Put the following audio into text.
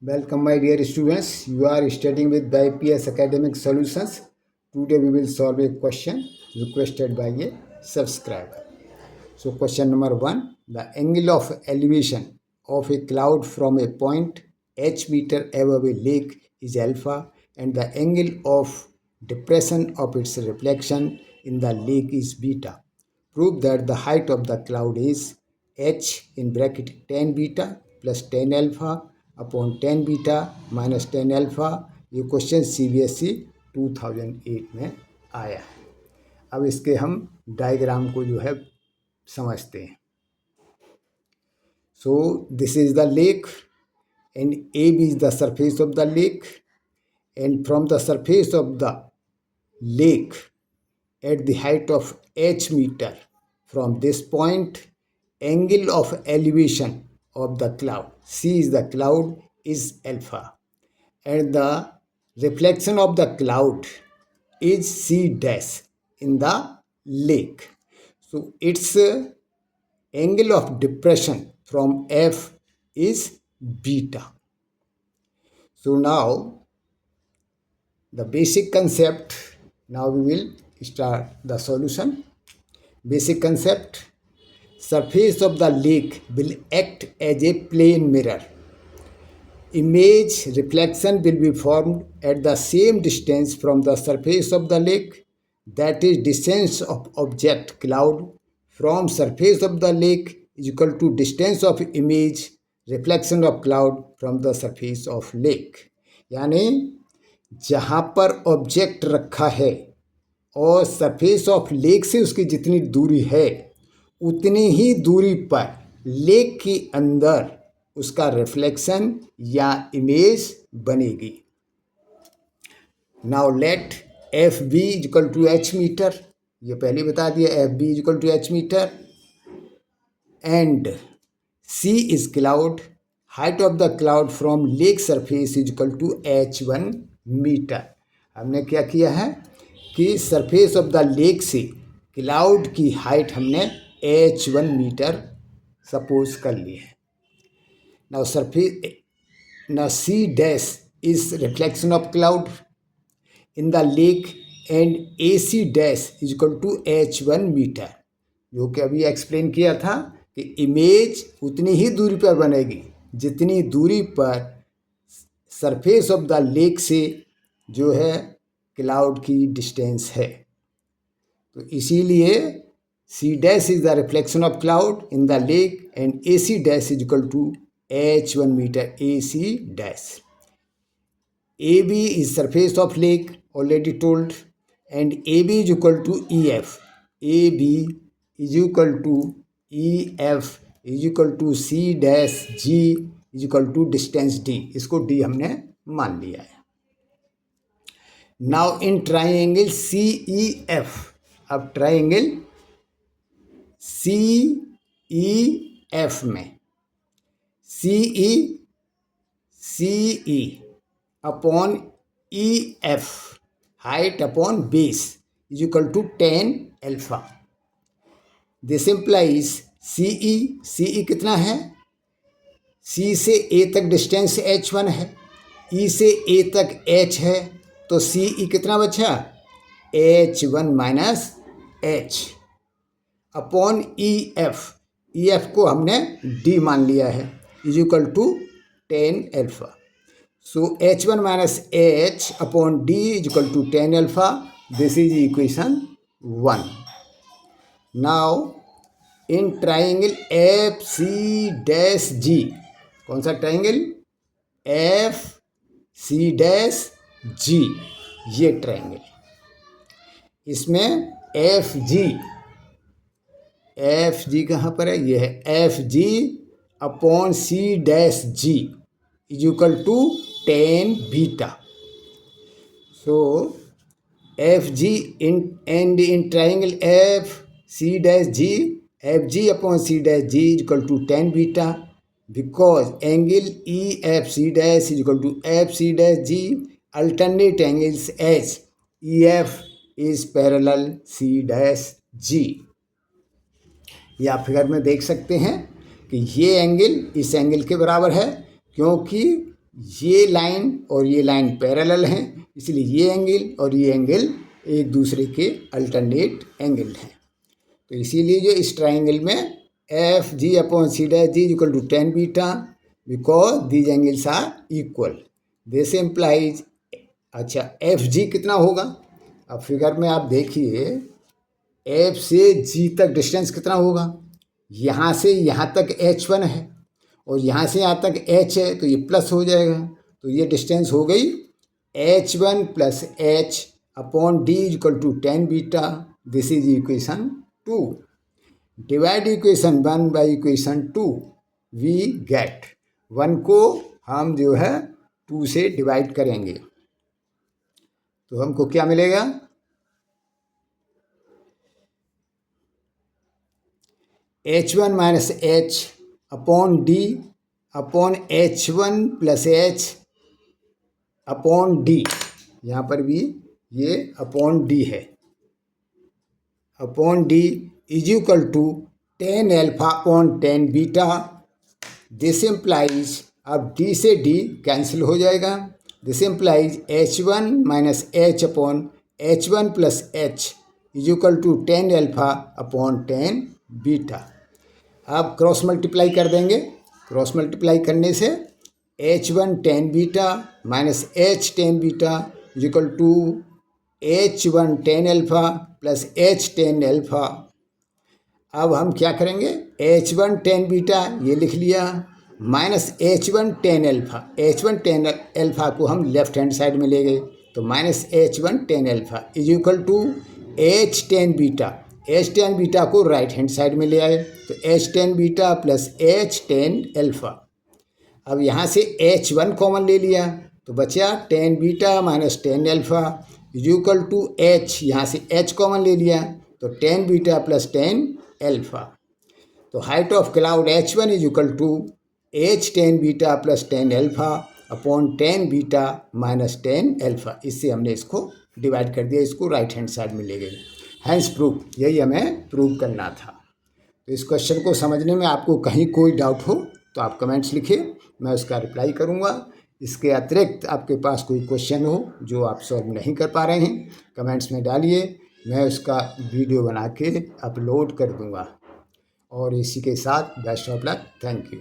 Welcome, my dear students. You are studying with the IPS Academic Solutions. Today we will solve a question requested by a subscriber. So, question number 1: the angle of elevation of a cloud from a point h meter above a lake is alpha, and the angle of depression of its reflection in the lake is beta. Prove that the height of the cloud is h in bracket tan beta plus tan alpha upon tan beta minus tan alpha. ये question CBSE 2008 में आया है. अब इसके हम diagram को जो है समझते हैं. So this is the lake and AB is the surface of the lake, and from the surface of the lake at the height of h meter, from this point angle of elevation of the cloud, C is the cloud, is alpha, and the reflection of the cloud is C dash in the lake. So its angle of depression from F is beta. So now the basic concept, now we will start the solution. Basic concept: surface of the lake will act as a plane mirror. Image reflection will be formed at the same distance from the surface of the lake, that is distance of object cloud from surface of the lake is equal to distance of image reflection of cloud from the surface of lake. यानी जहाँ पर object रखा है और surface of lake से उसकी जितनी दूरी है उतनी ही दूरी पर लेक के अंदर उसका रिफ्लेक्शन या इमेज बनेगी. Now let F B equal to H meter, ये पहले बता दिया, F B equal to H meter, and C is cloud, height of the cloud from lake surface is equal to h1 meter. हमने क्या किया है कि सरफेस ऑफ द लेक से क्लाउड की हाइट हमने h1 मीटर सपोज कर ली है. Now surface, now C dash is reflection of cloud in the lake and AC dash is equal to h1 meter, जो कि अभी एक्सप्लेन किया था कि इमेज उतनी ही दूरी पर बनेगी जितनी दूरी पर सरफेस ऑफ द लेक से जो है क्लाउड की डिस्टेंस है. तो इसीलिए C dash is the reflection of cloud in the lake and AC dash is equal to h1 meter AC dash. AB is surface of lake, already told, and AB is equal to EF. AB is equal to EF is equal to C dash G is equal to distance D. इसको D हमने मान लिया है. Now in triangle CEF, अब triangle CEF में CE upon EF, height upon base, is equal to tan alpha. This implies CE कितना है, C से A तक डिस्टेंस h1 है, E से A तक h है, तो CE कितना बचा, h1 minus h upon EF को हमने D मान लिया है, is equal to tan alpha. So h1 minus h upon D is equal to tan alpha. This is equation 1. Now in triangle F C dash G, कौन सा triangle, F C dash G, ये triangle, इसमें F G कहाँ पर है, ये है F G upon C dash G is equal to tan beta. So F G in triangle F C dash G, F G upon C dash G is equal to tan beta, because angle E F C dash is equal to F C dash G, alternate angles H E F is parallel C dash G. या figure में देख सकते हैं कि ये angle इस angle के बराबर है, क्योंकि ये लाइन और ये लाइन पैरेलल हैं, इसलिए ये एंगल और ये एंगल एक दूसरे के अल्टरनेट एंगल हैं। तो इसीलिए जो इस ट्राइंगल में F G upon C dash G equal to tan beta, because these angles are equal. This implies, अच्छा एफ जी कितना होगा, अब फिगर में आप देखिए एफ से जी तक डिस्टेंस कितना होगा, यहाँ से यहाँ तक H1 है और यहाँ से यहाँ तक H है, तो ये प्लस हो जाएगा, तो ये डिस्टेंस हो गई H1 plus H upon D equal to tan beta. This is equation 2। Divide equation 1 by equation 2, we get 1 को हम जो है 2 से डिवाइड करेंगे तो हमको क्या मिलेगा, H1 minus H upon D upon H1 plus H upon D, यहाँ पर भी ये अपॉन डी है, upon D is equal to tan alpha upon tan beta. This implies, अब डी से डी कैंसिल हो जाएगा, this implies H1 minus H upon H1 plus H is equal to tan alpha upon tan beta. अब cross multiply कर देंगे, cross multiply करने से H1 tan beta minus H tan beta is equal to H1 tan alpha plus H tan alpha. अब हम क्या करेंगे, H1 tan beta ये लिख लिया minus H1 tan alpha, H1 tan alpha को हम लेफ्ट हैंड साइड में ले गए तो minus H1 tan alpha is equal to H tan beta, H tan beta को राइट हैंड साइड में ले आए तो H tan beta plus H tan alpha. अब यहाँ से H1 कॉमन ले लिया तो बचा tan beta minus tan alpha is equal to H, यहाँ से H कॉमन ले लिया तो tan beta plus tan alpha. तो height of cloud H1 is equal to H tan beta plus tan alpha upon tan beta minus tan alpha. इससे हमने इसको divide कर दिया, इसको राइट हैंड साइड में ले गए। हैंस प्रूफ, यही हमें प्रूव करना था। तो इस क्वेश्चन को समझने में आपको कहीं कोई डाउट हो तो आप कमेंट्स लिखिए, मैं उसका रिप्लाई करूँगा। इसके अतिरिक्त आपके पास कोई क्वेश्चन हो जो आप सॉल्व नहीं कर पा रहे हैं, कमेंट्स में डालिए, मैं उसका वीडियो बना के अपलोड कर दूँगा। और इसी के साथ best of luck, thank you.